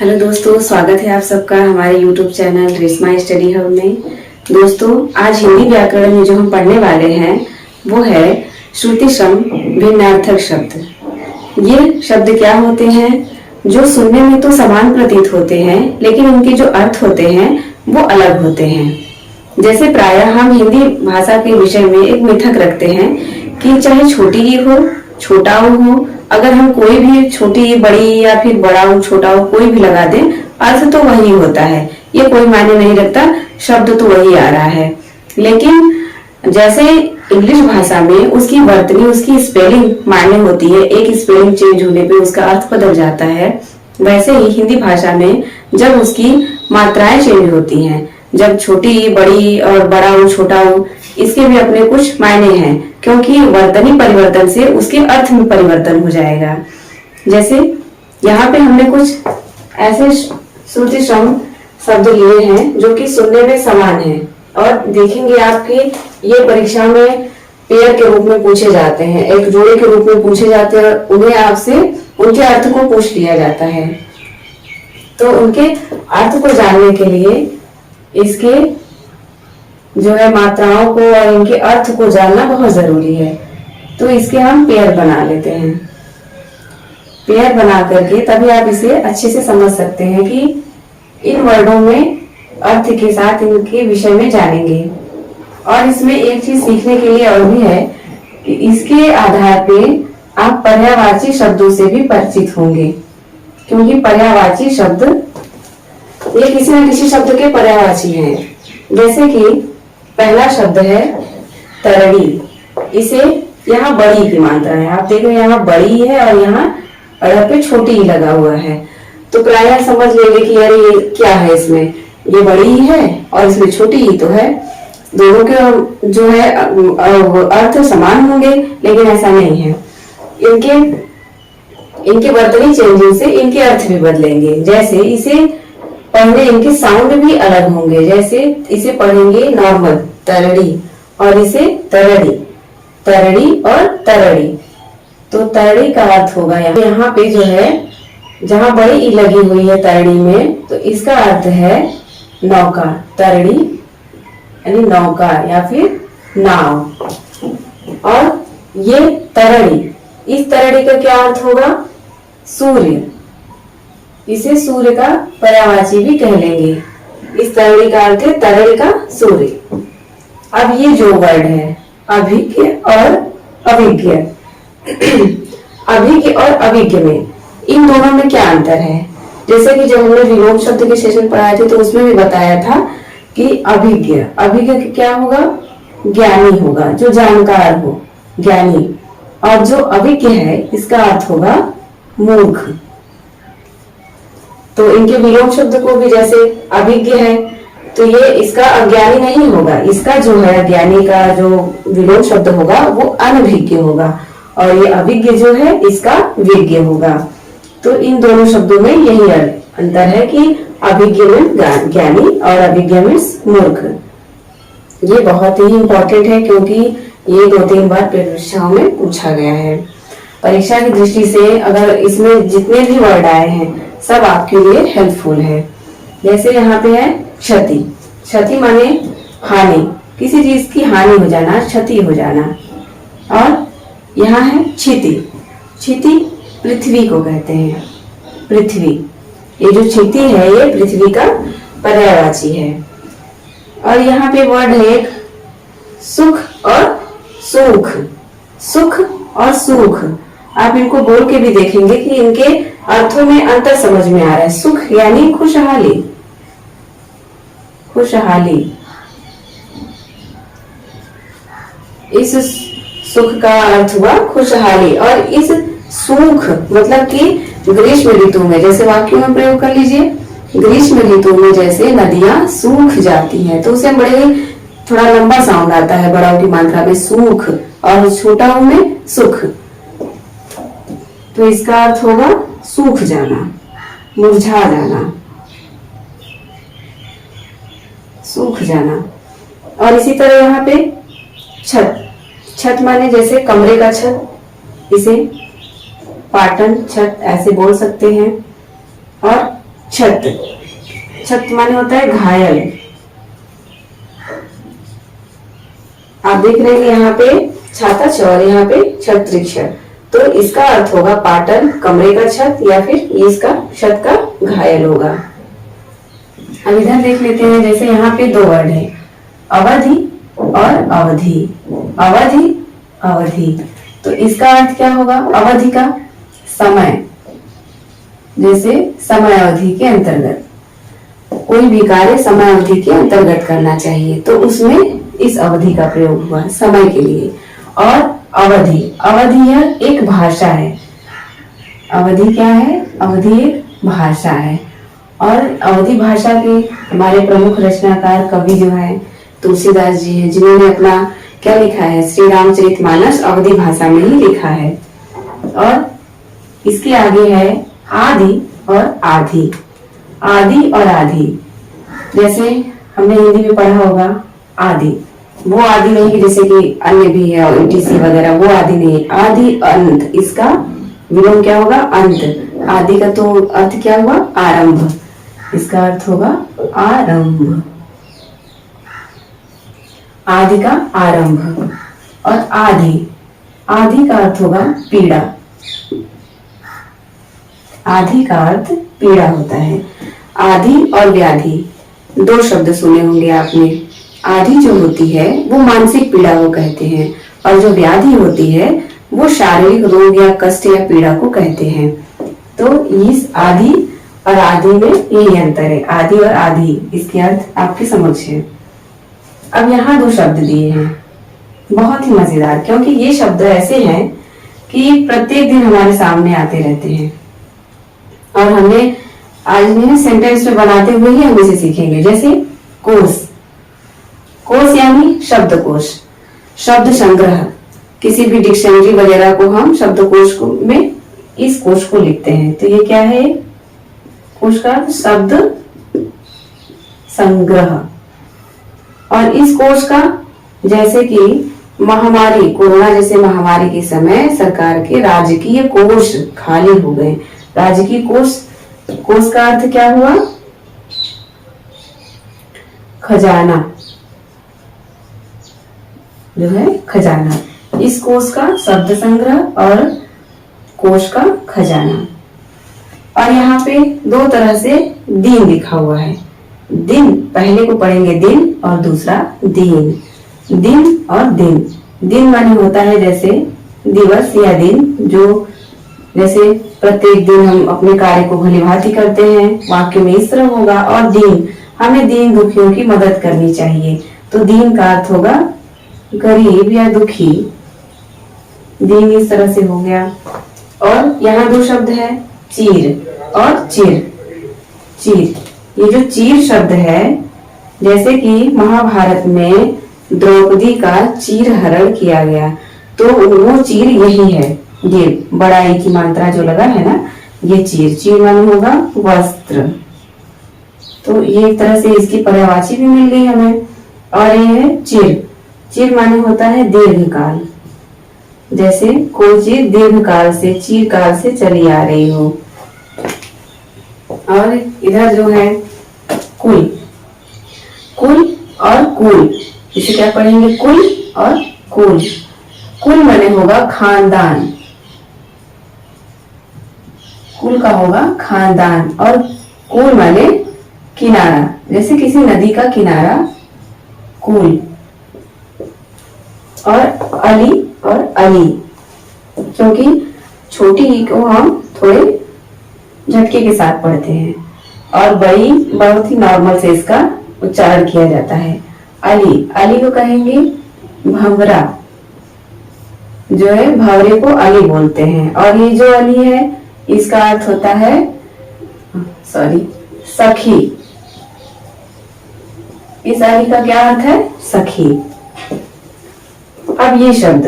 Hello दोस्तों, स्वागत है आप सबका हमारे YouTube channel Reshma study hub में। दोस्तों, आज हिंदी व्याकरण में जो हम पढ़ने वाले हैं वो है श्रुति सम भिन्नार्थक शब्द। ये शब्द क्या होते हैं? जो सुनने में तो समान प्रतीत होते हैं लेकिन उनके जो अर्थ होते हैं वो अलग होते हैं। जैसे प्रायः हम हिंदी भाषा के विषय में एक मिथक रखते हैं कि चाहे छोटी ही हो छोटा हो, अगर हम कोई भी छोटी बड़ी या फिर बड़ा हो छोटा हो कोई भी लगा दें, अर्थ तो वही होता है, ये कोई मायने नहीं रखता, शब्द तो वही आ रहा है। लेकिन जैसे इंग्लिश भाषा में उसकी वर्तनी उसकी स्पेलिंग मायने होती है, एक स्पेलिंग चेंज होने पे उसका अर्थ बदल जाता है, वैसे ही हिंदी भाषा में जब उसकी मात्राएं चेंज होती हैं, जब छोटी बड़ी और बड़ा हो छोटा हो, इसके भी अपने कुछ मायने हैं, क्योंकि वर्तनी परिवर्तन से उसके अर्थ में परिवर्तन हो जाएगा। जैसे यहाँ पे हमने कुछ ऐसे श्रुति सम शब्द लिए हैं जो कि सुनने में समान है और देखेंगे आपकी ये परीक्षा में पेयर के रूप में पूछे जाते हैं, एक जोड़े के रूप में पूछे जाते हैं और उन्हें आपसे उनके अर्थ को पूछ लिया जाता है। तो उनके अर्थ को जानने के लिए इसके जो है मात्राओं को और इनके अर्थ को जानना बहुत जरूरी है। तो इसके हम पेयर बना लेते हैं। पेयर बना करके तभी आप इसे अच्छे से समझ सकते हैं कि इन वर्डों में अर्थ के साथ इनके विषय में जानेंगे। और इसमें एक चीज सीखने के लिए और भी है कि इसके आधार पे आप पर्यायवाची शब्दों से भी परिचित होंगे, क्योंकि पर्यायवाची शब्द ये किसी न किसी शब्द के पर्यायवाची हैं। जैसे कि पहला शब्द है तरड़ी, इसे यहाँ बड़ी की मात्रा है, आप देखो यहाँ बड़ी है और यहाँ अड़ पे छोटी ही लगा हुआ है, तो प्रायः समझ लेंगे कि यार ये क्या है, इसमें ये बड़ी ही है और इसमें छोटी ही तो है, दोनों के जो है अर्थ समान होंगे, लेकिन ऐसा नहीं है। इनके वर्तनी चेंजिंग से इनके अर्थ भी बदलेंगे। जैसे इसे पढ़ने इनके साउंड भी अलग होंगे, जैसे इसे पढ़ेंगे नॉर्मल तरड़ी और इसे तरड़ी, तरड़ी और तरड़ी। तो तरड़ी का अर्थ होगा यहाँ पे जो है जहाँ बड़ी ई लगी हुई है तरड़ी में, तो इसका अर्थ है नौका, तरड़ी यानी नौका या फिर नाव। और ये तरड़ी, इस तरड़ी का क्या अर्थ होगा? सूर्य, इसे सूर्य का पर्यायवाची भी कह लेंगे। इस तरड़ी का अर्थ है तरल का सूर्य। अब ये जो वर्ड है अभिज्ञ और अभिज्ञ, अभिज्ञ और अभिज्ञ में इन दोनों में क्या अंतर है? जैसे कि जब हमने विलोम शब्द के सेशन पढ़ाए थे तो उसमें भी बताया था कि अभिज्ञ, अभिज्ञ क्या होगा? ज्ञानी होगा, जो जानकार हो, ज्ञानी। और जो अभिज्ञ है इसका अर्थ होगा मूर्ख। तो इनके विलोम शब्द को भी जैसे अभिज्ञ है तो ये इसका अज्ञानी नहीं होगा, इसका जो है अज्ञानी का जो विलोम शब्द होगा वो अनभिज्ञ होगा, और ये अभिज्ञ जो है इसका विज्ञ होगा। तो इन दोनों शब्दों में यही अंतर है कि अभिज्ञ में ज्ञानी और अभिज्ञ में मूर्ख। ये बहुत ही इंपॉर्टेंट है क्योंकि ये 2-3 बार परीक्षाओं में पूछा गया है। परीक्षा की दृष्टि से अगर इसमें जितने भी वर्ड आए हैं सब आपके लिए हेल्पफुल है। जैसे यहाँ पे है क्षति, क्षति माने हानि, किसी चीज की हानि हो जाना, क्षति हो जाना। और यहाँ है क्षिति, क्षिति पृथ्वी को कहते हैं, पृथ्वी। ये जो क्षिति है ये पृथ्वी का पर्यायवाची है। और यहाँ पे वर्ड है एक सुख और सुख, सुख और सुख। आप इनको बोल के भी देखेंगे कि इनके अर्थों में अंतर समझ में आ रहा है। सुख यानी खुशहाली, खुशहाली, इस सुख का अर्थ हुआ खुशहाली। और इस सूख मतलब कि ग्रीष्म ऋतु में, जैसे वाक्यों में प्रयोग कर लीजिए, ग्रीष्म ऋतु में जैसे नदियां सूख जाती हैं, तो उसे बड़े थोड़ा लंबा साउंड आता है, बड़ाओं की मात्रा में सूख और छोटाओं में सुख। तो इसका अर्थ होगा सूख जाना, मुरझा जाना, सूख जाना। और इसी तरह यहाँ पे छत, छत माने जैसे कमरे का छत, इसे पाटन छत ऐसे बोल सकते हैं। और छत, छत माने होता है घायल। आप देख रहे हैं यहाँ पे छाता छ और यहाँ पे छत्र छ, तो इसका अर्थ होगा पाटन, कमरे का छत, या फिर ये इसका छत का घायल होगा। अब इधर देख लेते हैं, जैसे यहाँ पे दो वर्ड है, अवधि और अवधि। अवधि अवधि, तो इसका अर्थ क्या होगा? अवधि का समय, जैसे समय अवधि के अंतर्गत कोई भी कार्य समय अवधि के अंतर्गत करना चाहिए, तो उसमें इस अवधि का प्रयोग हुआ समय के लिए। और अवधि, अवधि यह एक भाषा है। अवधि क्या है? अवधि एक भाषा है। और अवधि भाषा के हमारे प्रमुख रचनाकार कवि जो है तुलसीदास जी हैं, जिन्होंने अपना क्या लिखा है? श्री रामचरितमानस अवधि भाषा में ही लिखा है। और इसके आगे है आदि और आधि। आदि और आधि, जैसे हमने हिंदी में पढ़ा होगा आदि, वो आदि नहीं कि जैसे कि अन्य भी है और ईटीसी वगैरह, वो आदि नहीं। आदि अंत, इसका विलोम क्या होगा? अंत। आदि का तो अर्थ क्या हुआ? आरंभ, इसका अर्थ होगा आरंभ। आदि का आरंभ। और आधि, आधि का अर्थ होगा पीड़ा। आधि का अर्थ पीड़ा होता है। आधि और व्याधि दो शब्द सुने होंगे आपने। आधि जो होती है वो मानसिक पीड़ा को कहते हैं, और जो व्याधि होती है वो शारीरिक रोग या कष्ट या पीड़ा को कहते हैं। तो इस आधि और आधि में यही अंतर है। आधि और आधि, इसके अर्थ आपके समक्ष है। अब यहाँ दो शब्द दिए हैं, बहुत ही मजेदार, क्योंकि ये शब्द ऐसे हैं कि प्रत्येक दिन हमारे सामने आते रहते हैं और हमने आज में सेंटेंस में बनाते हुए ही हम इसे सीखेंगे। जैसे कोश, कोश यानी शब्दकोश, शब्द संग्रह। किसी भी डिक्शनरी वगैरह को हम शब्दकोश में इस कोश को लिखते हैं, तो ये क्या है? कोश का शब्द संग्रह। और इस कोश का, जैसे कि महामारी, कोरोना जैसे महामारी के समय सरकार के राजकीय कोष खाली हो गए। राजकीय कोष, कोष का अर्थ क्या हुआ? खजाना, जो है खजाना। इस कोष का शब्द संग्रह और कोष का खजाना। और यहाँ पे दो तरह से दिन लिखा हुआ है। दिन, पहले को पढ़ेंगे दिन और दूसरा दीन। दिन और दिन, दिन माने होता है जैसे दिवस या दिन, जो जैसे प्रत्येक दिन हम अपने कार्य को भलीभांति करते हैं, वाक्य में इस तरह होगा। और दीन, हमें दीन दुखियों की मदद करनी चाहिए, तो दीन का अर्थ होगा गरीब या दुखी। दीन इस तरह से हो गया। और यहाँ दो शब्द है, चीर और चिर। चीर, ये जो चीर शब्द है, जैसे कि महाभारत में द्रौपदी का चीर हरण किया गया, तो वो चीर यही है। ये बड़ा ई की मात्रा जो लगा है ना, ये चीर। चीर माने होगा वस्त्र। तो ये एक तरह से इसकी पर्यायवाची भी मिल गई हमें। और ये है चिर। चिर माने होता है दीर्घकाल, जैसे कोई चीज दीर्घकाल से, चिरकाल से चली आ रही हो। और इधर जो है कुल, कुल और कुल, इसे क्या पढ़ेंगे? कुल और कुल। कुल माने होगा खानदान, कुल का होगा खानदान। और कुल माने किनारा, जैसे किसी नदी का किनारा, कुल। और अली और अली, क्योंकि छोटी ई को हम थोड़े झटके के साथ पढ़ते हैं, और बड़ी बहुत ही नॉर्मल से इसका उच्चारण किया जाता है। अली, अली को कहेंगे भंवरा, जो है भंवरे को अली बोलते हैं। और ये जो अली है, इसका अर्थ होता है सखी। इस अली का क्या अर्थ है? सखी। अब ये शब्द,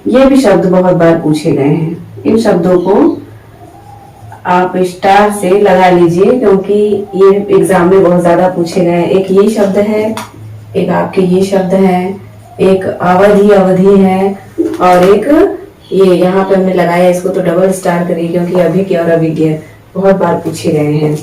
ये भी शब्द बहुत बार पूछे गए हैं। इन शब्दों को आप स्टार से लगा लीजिए, क्योंकि ये एग्जाम में बहुत ज्यादा पूछे गए हैं। एक ये शब्द है, एक आपके ये शब्द है, एक अवधि, अवधि है, और एक ये यहाँ पे हमने लगाया, इसको तो डबल स्टार करिए, क्योंकि अभिज्ञ और अभिज्ञ बहुत बार पूछे गए हैं।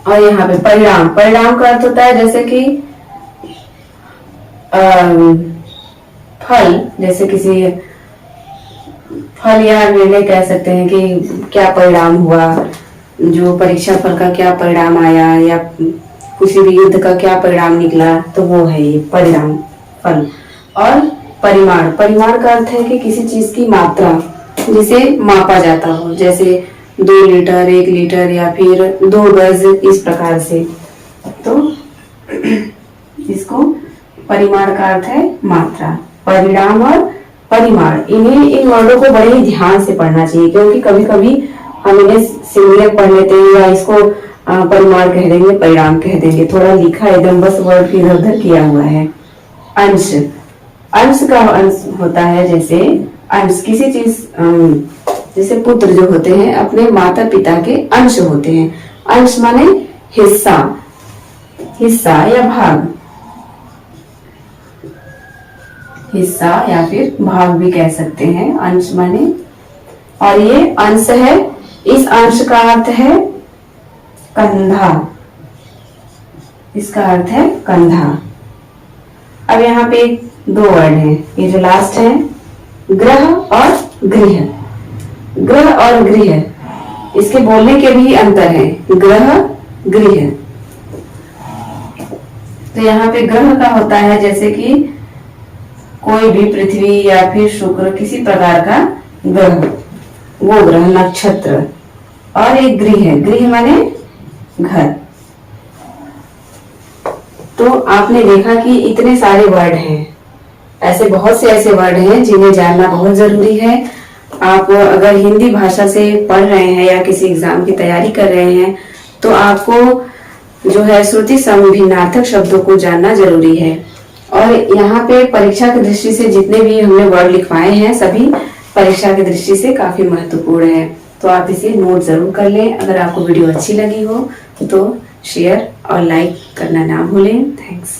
और यहाँ पे परिणाम, परिणाम का अर्थ होता है जैसे कि फल, जैसे किसी फल या निर्णय कह सकते हैं कि क्या परिणाम हुआ, जो परीक्षा फल का क्या परिणाम आया या किसी भी युद्ध का क्या परिणाम निकला, तो वो है ये परिणाम फल। और परिमाण, परिमाण का अर्थ है कि किसी चीज की मात्रा जिसे मापा जाता हो, जैसे 2 लीटर, 1 लीटर या फिर 2 गज, इस प्रकार से। तो इसको परिमाण का अर्थ है मात्रा। परिणाम और परिमाण, इन वर्डों को बड़े ही ध्यान से पढ़ना चाहिए, क्योंकि कभी कभी हम इन्हें सिंगुलर पढ़ लेते हैं या इसको परिमाण कह देंगे, परिणाम कह देंगे, थोड़ा लिखा एकदम बस वर्ड की इधर उधर किया हुआ है। अंश, अंश का अंश होता है जैसे अंश किसी चीज, जैसे पुत्र जो होते हैं अपने माता पिता के अंश होते हैं। अंश माने हिस्सा, हिस्सा या भाग, हिस्सा या फिर भाग भी कह सकते हैं अंश माने। और ये अंश है, इस अंश का अर्थ है कंधा, इसका अर्थ है कंधा। अब यहाँ पे 2 वर्ड है, ये जो लास्ट है ग्रह और गृह। ग्रह और गृह, इसके बोलने के भी अंतर है, ग्रह गृह। तो यहाँ पे ग्रह का होता है जैसे कि कोई भी पृथ्वी या फिर शुक्र, किसी प्रकार का ग्रह, वो ग्रह, नक्षत्र। और एक गृह, गृह माने घर। तो आपने देखा कि इतने सारे वर्ड हैं, ऐसे बहुत से ऐसे वर्ड हैं जिन्हें जानना बहुत जरूरी है। आप अगर हिंदी भाषा से पढ़ रहे हैं या किसी एग्जाम की तैयारी कर रहे हैं तो आपको जो है श्रुति सम भिन्नार्थक शब्दों को जानना जरूरी है। और यहाँ पे परीक्षा की दृष्टि से जितने भी हमने वर्ड लिखवाए हैं सभी परीक्षा की दृष्टि से काफी महत्वपूर्ण है। तो आप इसे नोट जरूर कर लें। अगर आपको वीडियो अच्छी लगी हो तो शेयर और लाइक करना ना भूलें। थैंक्स।